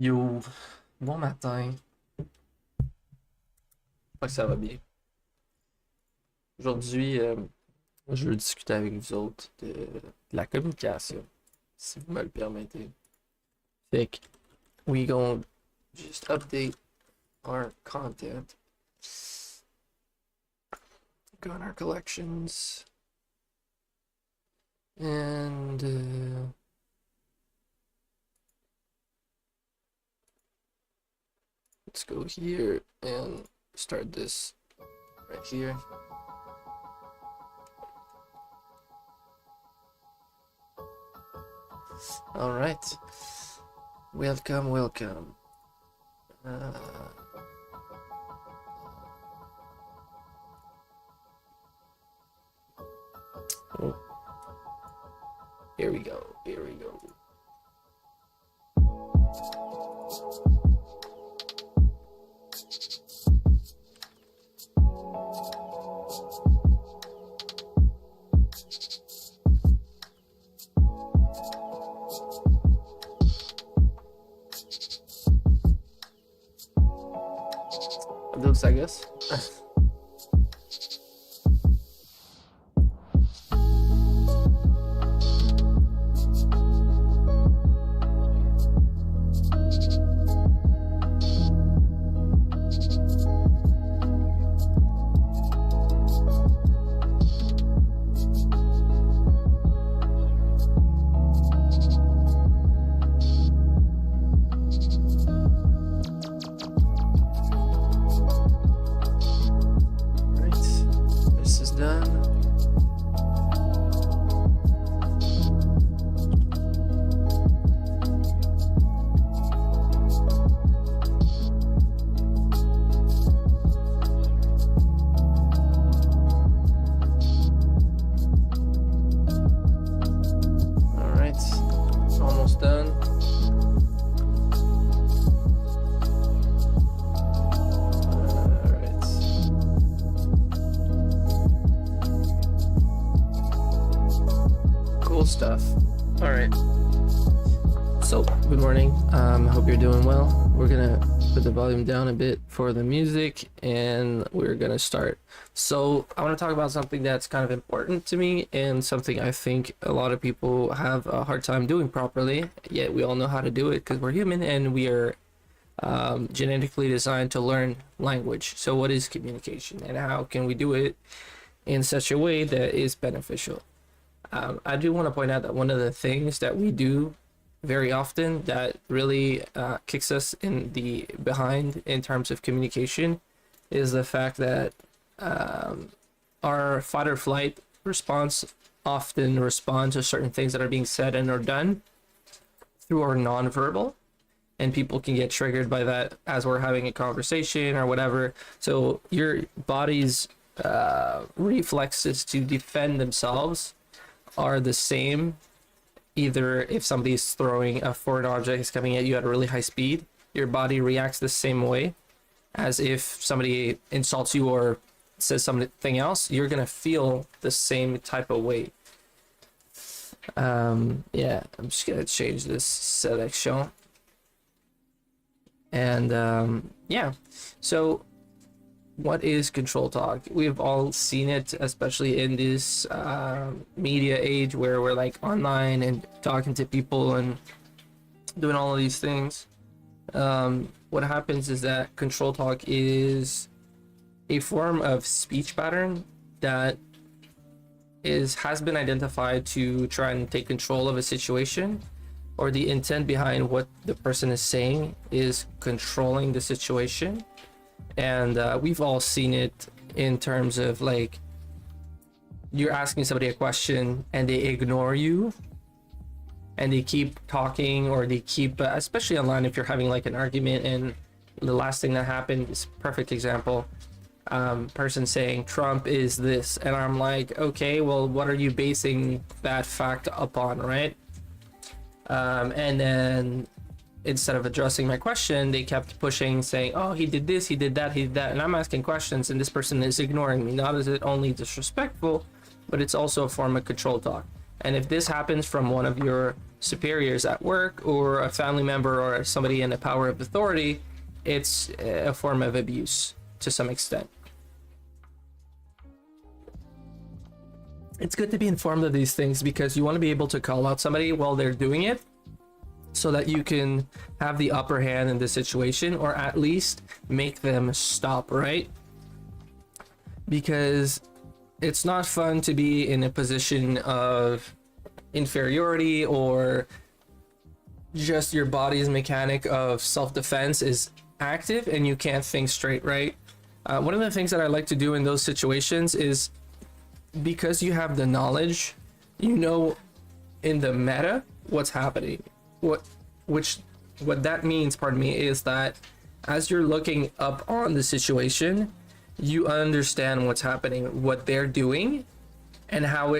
Yo, bon matin. J'espère que ça va bien. Aujourd'hui, je veux discuter avec vous autres de la communication, si vous me le permettez. Fait que, we gonna just update our content. Go in our collections. And, let's go here and start this right here. All right. Welcome, welcome. Oh, here we go. Here we go. Looks, I guess. Stuff. All right. So, good morning. Hope you're doing well. We're gonna put the volume down a bit for the music, and we're gonna start. So, I want to talk about something that's kind of important to me, and something I think a lot of people have a hard time doing properly. Yet we all know how to do it because we're human, and we are genetically designed to learn language. So, what is communication, and how can we do it in such a way that is beneficial? I do want to point out that one of the things that we do very often that really kicks us in the behind in terms of communication is the fact that our fight or flight response often responds to certain things that are being said and or done through our nonverbal, and people can get triggered by that as we're having a conversation or whatever. So your body's reflexes to defend themselves are the same. Either if somebody's throwing a foreign object is coming at you at a really high speed, your body reacts the same way as if somebody insults you or says something else. You're gonna feel the same type of way. Yeah, I'm just gonna change this selection. And yeah, so what is control talk? We've all seen it, especially in this media age where we're like online and talking to people and doing all of these things. What happens is that control talk is a form of speech pattern that has been identified to try and take control of a situation, or the intent behind what the person is saying is controlling the situation. And we've all seen it in terms of like you're asking somebody a question and they ignore you and they keep talking, or they keep especially online if you're having like an argument, and the last thing that happened is perfect example, person saying Trump is this, and I'm like, okay, well, what are you basing that fact upon, right? And then instead of addressing my question, they kept pushing, saying, oh, he did this, he did that, he did that. And I'm asking questions, and this person is ignoring me. Not is it only disrespectful, but it's also a form of control talk. And if this happens from one of your superiors at work or a family member or somebody in a power of authority, it's a form of abuse to some extent. It's good to be informed of these things because you want to be able to call out somebody while they're doing it so that you can have the upper hand in the situation, or at least make them stop, right? Because it's not fun to be in a position of inferiority, or just your body's mechanic of self-defense is active and you can't think straight, right? One of the things that I like to do in those situations is, because you have the knowledge, you know in the meta what's happening. What that means, pardon me, is that as you're looking up on the situation, you understand what's happening, what they're doing, and how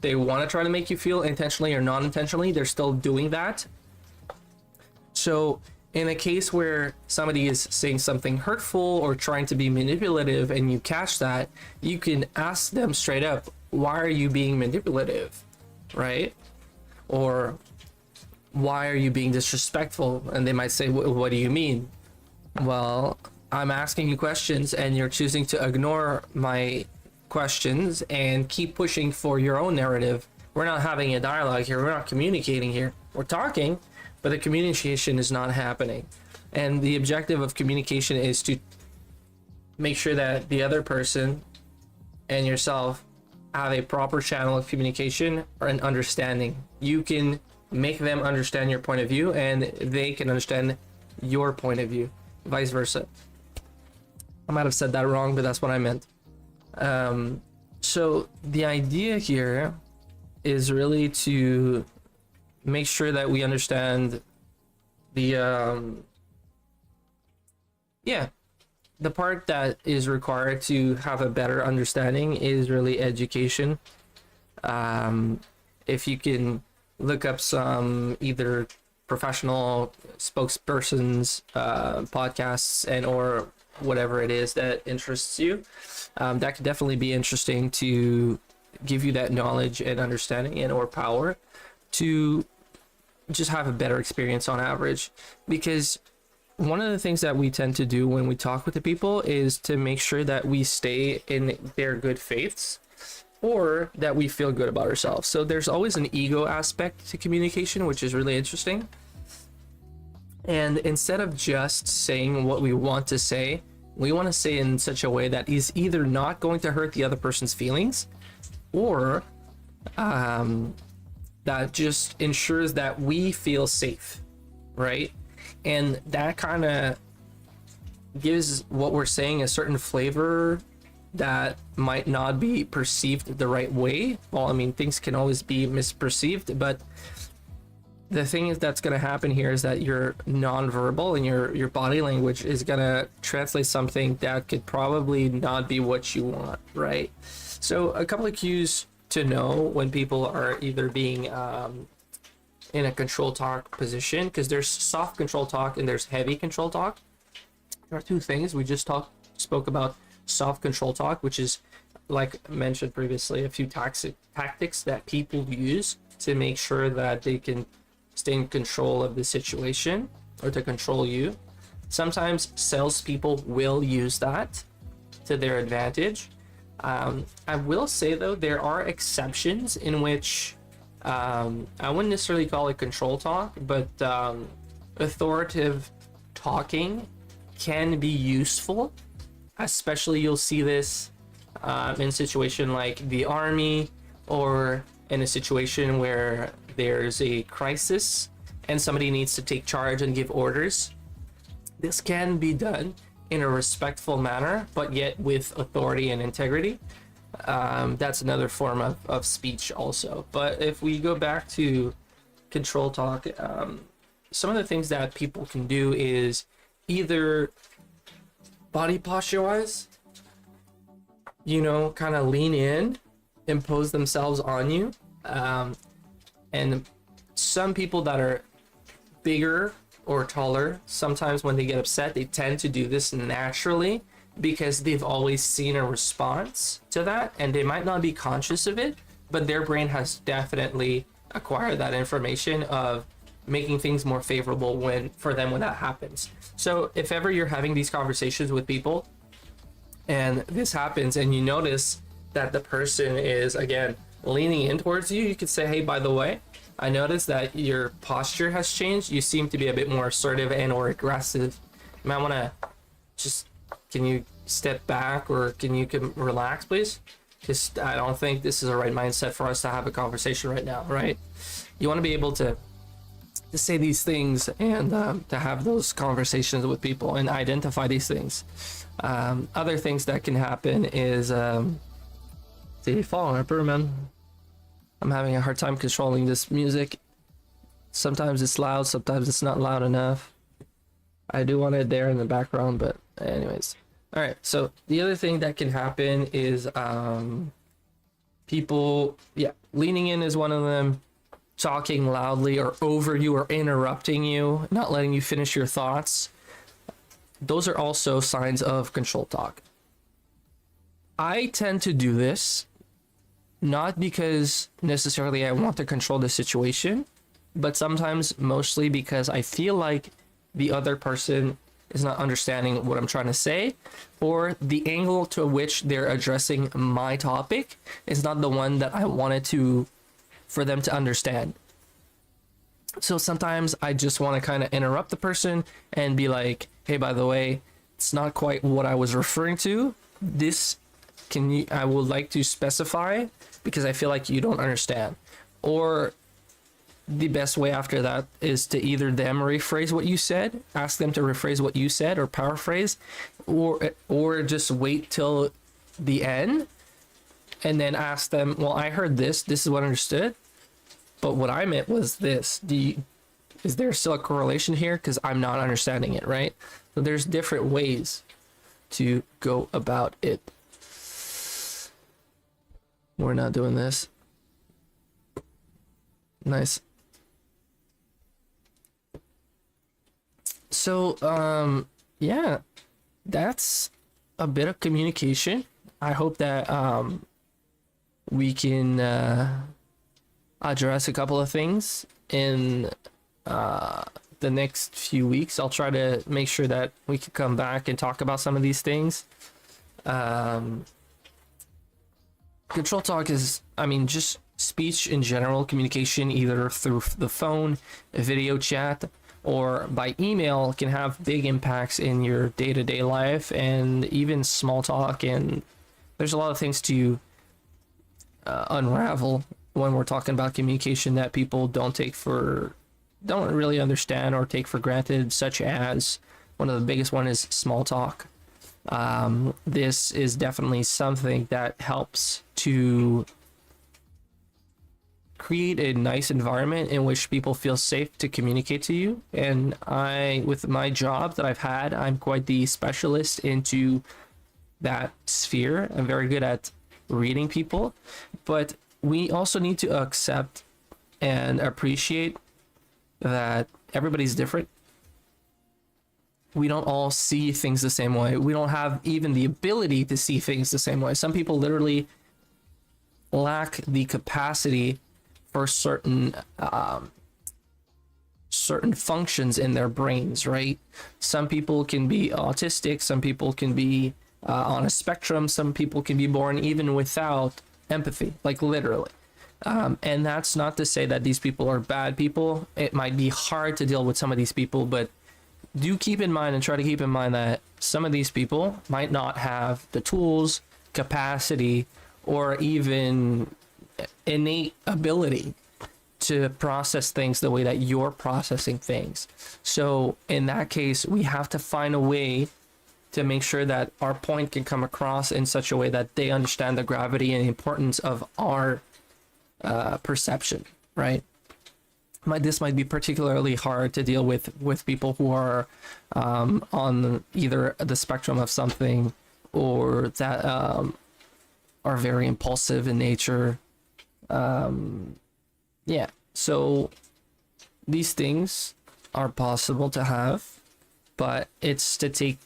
they want to try to make you feel intentionally or non-intentionally. They're still doing that. So in a case where somebody is saying something hurtful or trying to be manipulative and you catch that, you can ask them straight up, why are you being manipulative, right? Or why are you being disrespectful? And they might say, what do you mean? Well, I'm asking you questions and you're choosing to ignore my questions and keep pushing for your own narrative. We're not having a dialogue here. We're not communicating here. We're talking, but the communication is not happening. And the objective of communication is to make sure that the other person and yourself have a proper channel of communication or an understanding. You can make them understand your point of view and they can understand your point of view, vice versa. I might have said that wrong, but that's what I meant. So the idea here is really to make sure that we understand the the part that is required to have a better understanding is really education. If you can look up some either professional spokespersons, podcasts, and or whatever it is that interests you, that could definitely be interesting to give you that knowledge and understanding and or power to just have a better experience on average. Because one of the things that we tend to do when we talk with the people is to make sure that we stay in their good faiths or that we feel good about ourselves. So there's always an ego aspect to communication, which is really interesting. And instead of just saying what we want to say, we want to say in such a way that is either not going to hurt the other person's feelings, or that just ensures that we feel safe, right? And that kind of gives what we're saying a certain flavor that might not be perceived the right way. Well, I mean, things can always be misperceived, but the thing is that's going to happen here is that your nonverbal and your body language is going to translate something that could probably not be what you want, right? So a couple of cues to know when people are either being in a control talk position, because there's soft control talk and there's heavy control talk. There are two things. We just spoke about soft control talk, which is, like mentioned previously, a few tactics that people use to make sure that they can stay in control of the situation or to control you. Sometimes salespeople will use that to their advantage. I will say though, there are exceptions in which I wouldn't necessarily call it control talk, but authoritative talking can be useful. Especially you'll see this in a situation like the army, or in a situation where there's a crisis and somebody needs to take charge and give orders. This can be done in a respectful manner, but yet with authority and integrity. That's another form of speech also. But if we go back to control talk, some of the things that people can do is either body posture wise, kind of lean in, impose themselves on you. And some people that are bigger or taller, sometimes when they get upset, they tend to do this naturally because they've always seen a response to that, and they might not be conscious of it, but their brain has definitely acquire that information of making things more favorable for them when that happens. So if ever you're having these conversations with people and this happens and you notice that the person is again leaning in towards you, you could say, hey, by the way, I noticed that your posture has changed. You seem to be a bit more assertive and or aggressive. You might want to just, can you step back, or can you relax, please? Because I don't think this is the right mindset for us to have a conversation right now, right? You want to be able to say these things and to have those conversations with people and identify these things. Other things that can happen is, see, falling apart, man. I'm having a hard time controlling this music. Sometimes it's loud, sometimes it's not loud enough. I do want it there in the background, but anyways. All right, so the other thing that can happen is people, leaning in is one of them, talking loudly or over you or interrupting you, not letting you finish your thoughts. Those are also signs of control talk. I tend to do this not because necessarily I want to control the situation, but sometimes mostly because I feel like the other person is not understanding what I'm trying to say, or the angle to which they're addressing my topic is not the one that I wanted for them to understand. So sometimes I just want to kind of interrupt the person and be like, hey, by the way, it's not quite what I was referring to. I would like to specify because I feel like you don't understand. Or the best way after that is to either them rephrase what you said, ask them to rephrase what you said or paraphrase, or just wait till the end and then ask them, well, I heard this is what I understood, but what I meant was this. Is there still a correlation here? Because I'm not understanding it, right? So there's different ways to go about it. We're not doing this. Nice. So, that's a bit of communication. I hope that we can address a couple of things in the next few weeks. I'll try to make sure that we can come back and talk about some of these things. Control talk is, just speech in general, communication either through the phone, a video chat, or by email can have big impacts in your day-to-day life, and even small talk, and there's a lot of things to unravel when we're talking about communication that people don't really understand or take for granted, such as one of the biggest one is small talk. This is definitely something that helps to create a nice environment in which people feel safe to communicate to you. And with my job that I've had, I'm quite the specialist into that sphere. I'm very good at reading people, but we also need to accept and appreciate that everybody's different. We don't all see things the same way. We don't have even the ability to see things the same way. Some people literally lack the capacity for certain functions in their brains, right? Some people can be autistic, some people can be on a spectrum, some people can be born even without empathy, like literally. And that's not to say that these people are bad people. It might be hard to deal with some of these people, but do keep in mind and try to keep in mind that some of these people might not have the tools, capacity, or even innate ability to process things the way that you're processing things. So in that case, we have to find a way to make sure that our point can come across in such a way that they understand the gravity and the importance of our perception, right? This might be particularly hard to deal with people who are on either the spectrum of something or that are very impulsive in nature. So these things are possible to have, but it's to take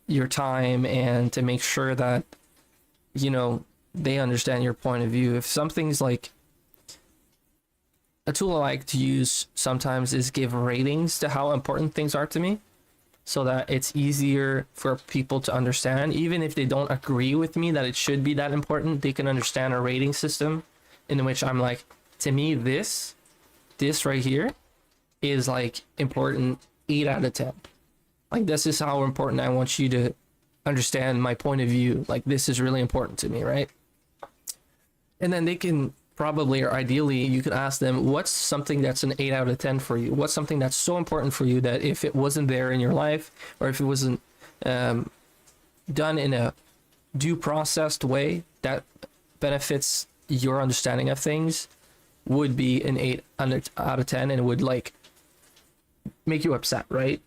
your time and to make sure that, they understand your point of view. If something's like a tool I like to use sometimes is give ratings to how important things are to me, so that it's easier for people to understand. Even if they don't agree with me that it should be that important, they can understand a rating system in which I'm like, to me, this right here is like important 8 out of 10. Like, this is how important I want you to understand my point of view. Like, this is really important to me, right? And then they can probably, or ideally, you could ask them, what's something that's an 8 out of 10 for you? What's something that's so important for you that if it wasn't there in your life, or if it wasn't done in a due processed way that benefits your understanding of things, would be an 8 out of 10, and it would like make you upset, right?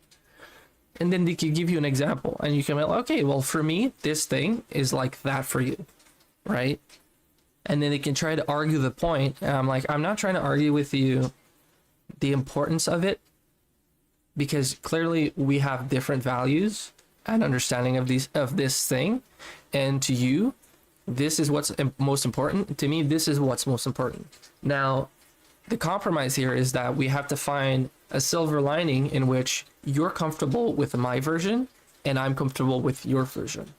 And then they could give you an example, and you can be like, okay, well, for me, this thing is like that for you, right? And then they can try to argue the point, and I'm like, I'm not trying to argue with you the importance of it, because clearly we have different values and understanding of this thing, and to you, this is what's most important. To me, this is what's most important. Now, the compromise here is that we have to find a silver lining in which you're comfortable with my version and I'm comfortable with your version.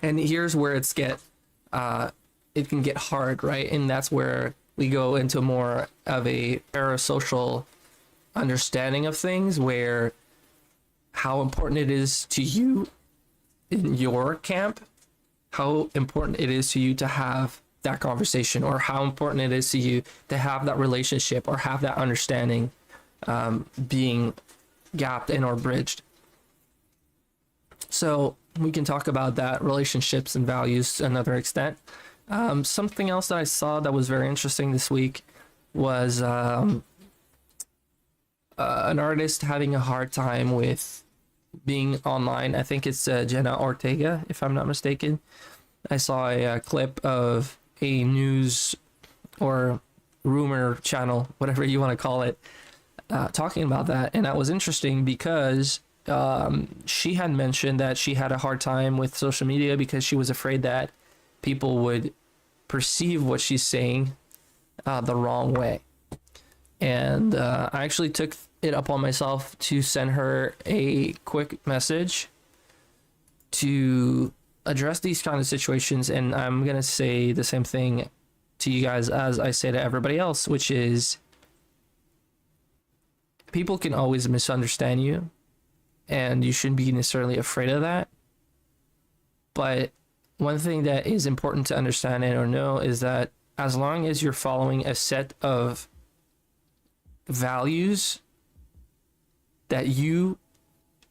And here's where it can get hard, right? And that's where we go into more of a parasocial understanding of things, where how important it is to you in your camp, how important it is to you to have that conversation, or how important it is to you to have that relationship or have that understanding being gapped in or bridged. So we can talk about that, relationships and values to another extent. Something else that I saw that was very interesting this week was an artist having a hard time with being online. I think it's Jenna Ortega, if I'm not mistaken. I saw a clip of a news or rumor channel, whatever you want to call it, talking about that. And that was interesting because she had mentioned that she had a hard time with social media because she was afraid that people would perceive what she's saying the wrong way. And I actually took it upon myself to send her a quick message to address these kind of situations. And I'm going to say the same thing to you guys as I say to everybody else, which is people can always misunderstand you, and you shouldn't be necessarily afraid of that. But one thing that is important to understand and or know is that as long as you're following a set of values that you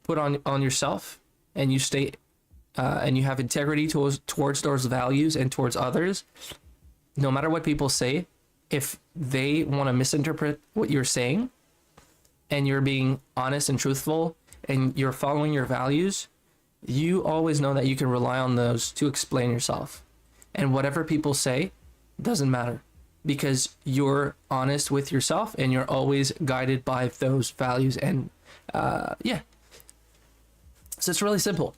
put on yourself, and you stay and you have integrity towards those values and towards others, no matter what people say, if they want to misinterpret what you're saying and you're being honest and truthful and you're following your values, you always know that you can rely on those to explain yourself. And whatever people say doesn't matter, because you're honest with yourself and you're always guided by those values. And yeah, so it's really simple.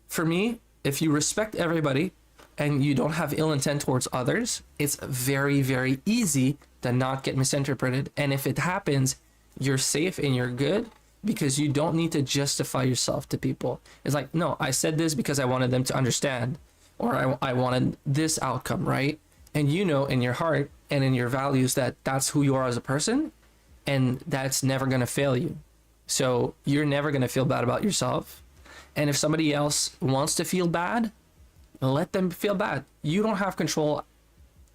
For me, if you respect everybody and you don't have ill intent towards others, it's very, very easy to not get misinterpreted. And if it happens, you're safe and you're good, because you don't need to justify yourself to people. It's like, no, I said this because I wanted them to understand, or I wanted this outcome, right? And you know in your heart and in your values that that's who you are as a person, and that's never going to fail you. So you're never going to feel bad about yourself. And if somebody else wants to feel bad, let them feel bad. You don't have control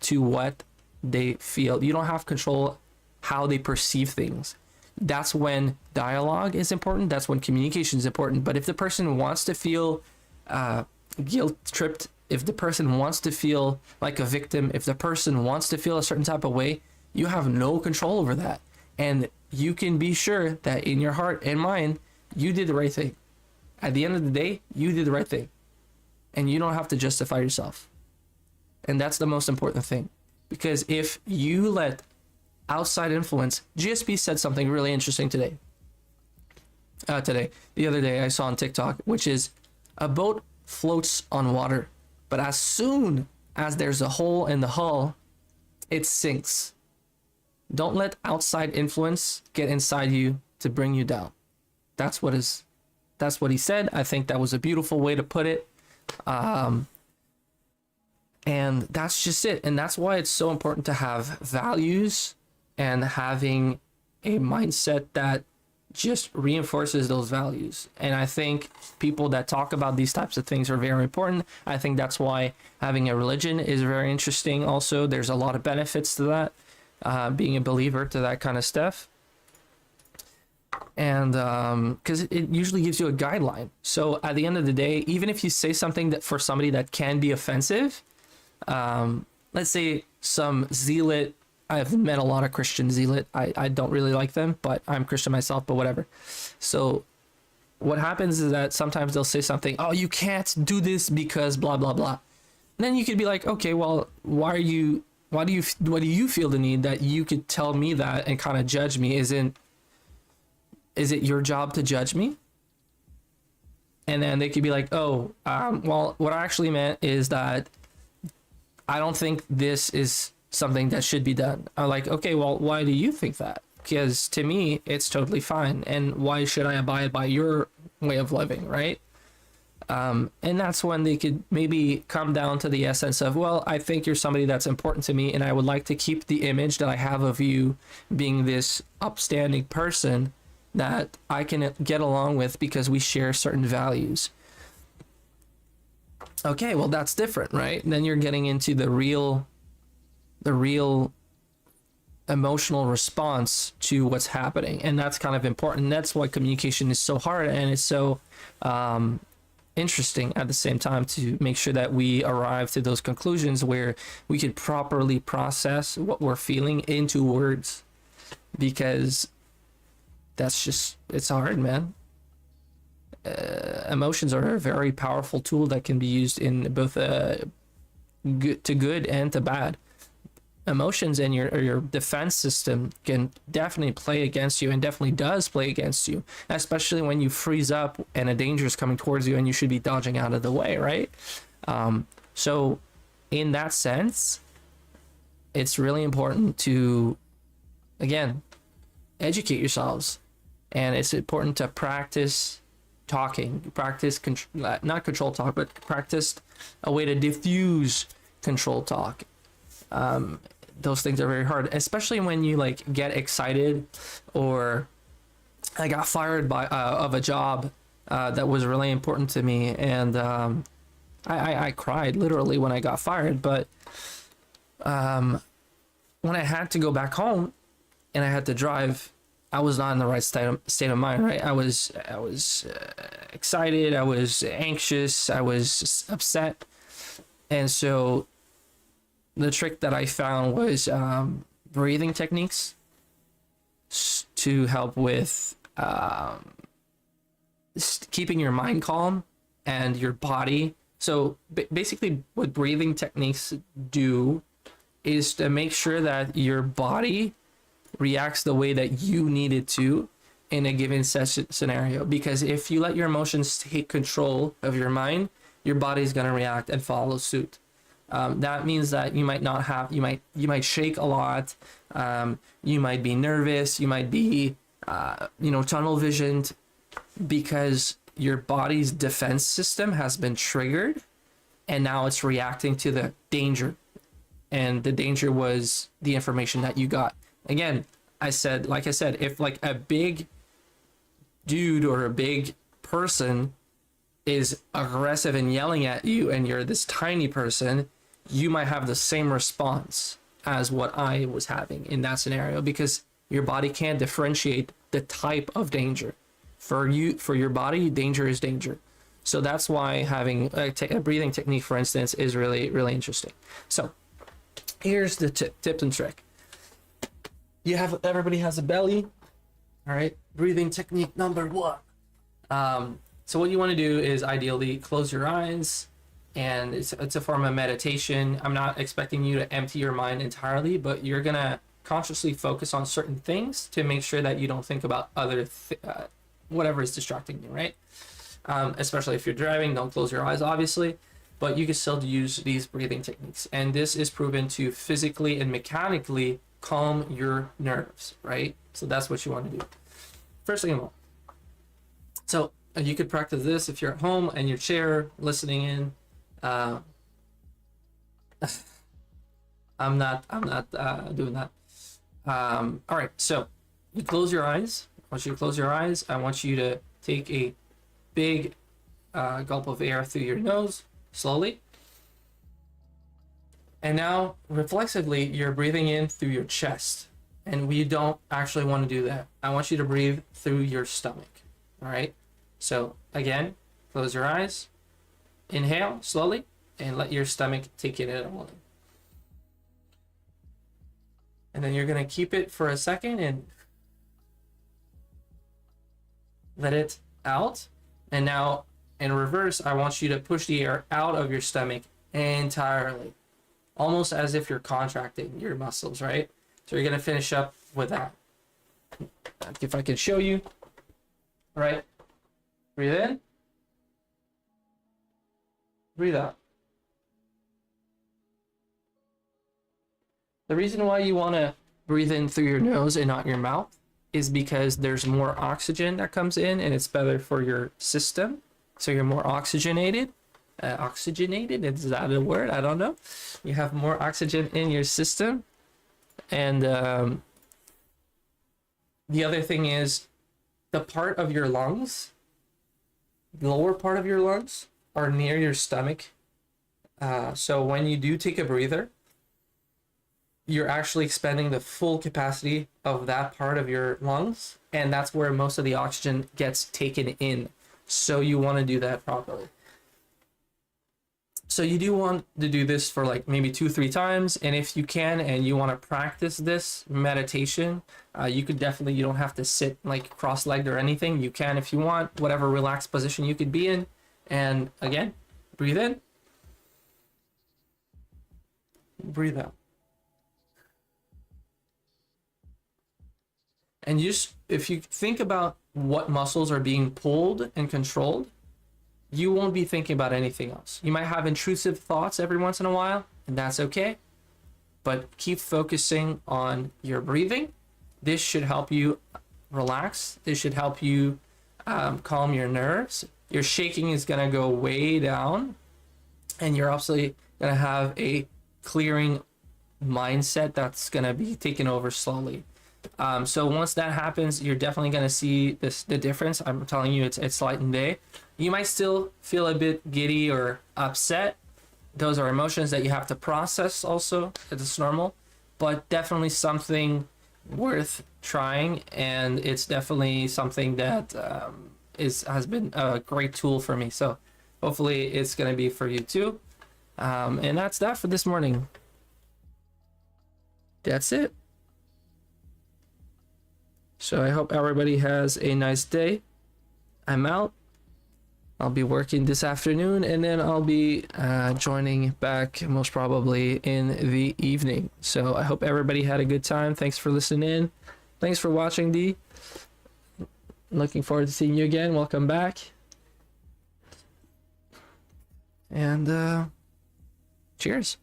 to what they feel. You don't have control how they perceive things. That's when dialogue is important. That's when communication is important. But if the person wants to feel guilt tripped, if the person wants to feel like a victim, if the person wants to feel a certain type of way, you have no control over that. And you can be sure that in your heart and mind, you did the right thing. At the end of the day, you did the right thing. And you don't have to justify yourself. And that's the most important thing. Because if you let outside influence, GSP said something really interesting today. The other day I saw on TikTok, which is a boat floats on water, but as soon as there's a hole in the hull, it sinks. Don't let outside influence get inside you to bring you down. That's what he said. I think that was a beautiful way to put it. And that's just it. And that's why it's so important to have values and having a mindset that just reinforces those values. And I think people that talk about these types of things are very important. I think that's why having a religion is very interesting also. There's a lot of benefits to that, being a believer to that kind of stuff. And because it usually gives you a guideline. So at the end of the day, even if you say something that for somebody that can be offensive, let's say some zealot, I've met a lot of Christian zealot. I don't really like them, but I'm Christian myself, but whatever. So what happens is that sometimes they'll say something, oh, you can't do this because blah, blah, blah. And then you could be like, okay, well, why do you feel the need that you could tell me that and kind of judge me? Is it your job to judge me? And then they could be like, oh, well, what I actually meant is that I don't think this is something that should be done. I'm like, okay, well, why do you think that? Because to me, it's totally fine. And why should I abide by your way of living, right? And that's when they could maybe come down to the essence of, well, I think you're somebody that's important to me, and I would like to keep the image that I have of you being this upstanding person that I can get along with because we share certain values. Okay, well, that's different, right? And then you're getting into the real emotional response to what's happening, and that's kind of important. That's why communication is so hard, and it's so interesting at the same time to make sure that we arrive to those conclusions where we can properly process what we're feeling into words, because that's just, it's hard, man. Emotions are a very powerful tool that can be used in both good and to bad. Emotions and your defense system can definitely play against you, and definitely does play against you, especially when you freeze up and a danger is coming towards you and you should be dodging out of the way, right? So in that sense, it's really important to, again, educate yourselves, and it's important to practice talking, not control talk, but practice a way to diffuse control talk. Those things are very hard, especially when you like get excited, or I got fired by of a job that was really important to me, and I cried literally when I got fired. But when I had to go back home and I had to drive, I was not in the right state of mind, right? I was excited, I was anxious, I was upset. And so the trick that I found was breathing techniques to help with keeping your mind calm and your body. So basically what breathing techniques do is to make sure that your body reacts the way that you need it to in a given scenario. Because if you let your emotions take control of your mind, your body's going to react and follow suit. That means that you might shake a lot. You might be nervous. You might be, tunnel visioned, because your body's defense system has been triggered, and now it's reacting to the danger. And the danger was the information that you got. Again, like I said, if like a big dude or a big person is aggressive and yelling at you, and you're this tiny person, you might have the same response as what I was having in that scenario, because your body can't differentiate the type of danger. For your body, danger is danger. So that's why having a breathing technique, for instance, is really, really interesting. So here's the tip and trick. Everybody has a belly. All right. Breathing technique number 1. So what you want to do is ideally close your eyes, and it's a form of meditation. I'm not expecting you to empty your mind entirely, but you're going to consciously focus on certain things to make sure that you don't think about other whatever is distracting you, right? Especially if you're driving, don't close your eyes, obviously, but you can still use these breathing techniques. And this is proven to physically and mechanically calm your nerves, right? So that's what you want to do. First thing of all. So you could practice this if you're at home in your chair listening in. I'm not doing that. All right, so you close your eyes. I want you to close your eyes. I want you to take a big gulp of air through your nose slowly. And now reflexively, you're breathing in through your chest. And we don't actually want to do that. I want you to breathe through your stomach. All right. So again, close your eyes, inhale slowly, and let your stomach take it all in. And then you're going to keep it for a second and let it out. And now in reverse, I want you to push the air out of your stomach entirely, almost as if you're contracting your muscles, right? So you're going to finish up with that. If I can show you. All right. Breathe in. Breathe out. The reason why you want to breathe in through your nose and not your mouth is because there's more oxygen that comes in and it's better for your system. So you're more oxygenated. Oxygenated, is that a word? I don't know. You have more oxygen in your system. And the other thing is the part of your lungs, the lower part of your lungs are near your stomach. So when you do take a breather, you're actually expending the full capacity of that part of your lungs, and that's where most of the oxygen gets taken in. So you want to do that properly. So you do want to do this for like maybe 2-3 times, and if you can and you want to practice this meditation, you could definitely, you don't have to sit like cross-legged or anything. You can if you want, whatever relaxed position you could be in. And again, breathe in, breathe out. And just, if you think about what muscles are being pulled and controlled, you won't be thinking about anything else. You might have intrusive thoughts every once in a while, and that's okay. But keep focusing on your breathing. This should help you relax. This should help you calm your nerves. Your shaking is going to go way down, and you're absolutely going to have a clearing mindset that's going to be taken over slowly. So once that happens, you're definitely going to see the difference. I'm telling you, it's light and day. You might still feel a bit giddy or upset. Those are emotions that you have to process also. It's normal, but definitely something worth trying, and it's definitely something that has been a great tool for me. So hopefully it's going to be for you too. And that's that for this morning. That's it. So I hope everybody has a nice day. I'm out. I'll be working this afternoon, and then I'll be joining back most probably in the evening. So I hope everybody had a good time. Thanks for listening in. Thanks for watching, D. Looking forward to seeing you again. Welcome back. And cheers.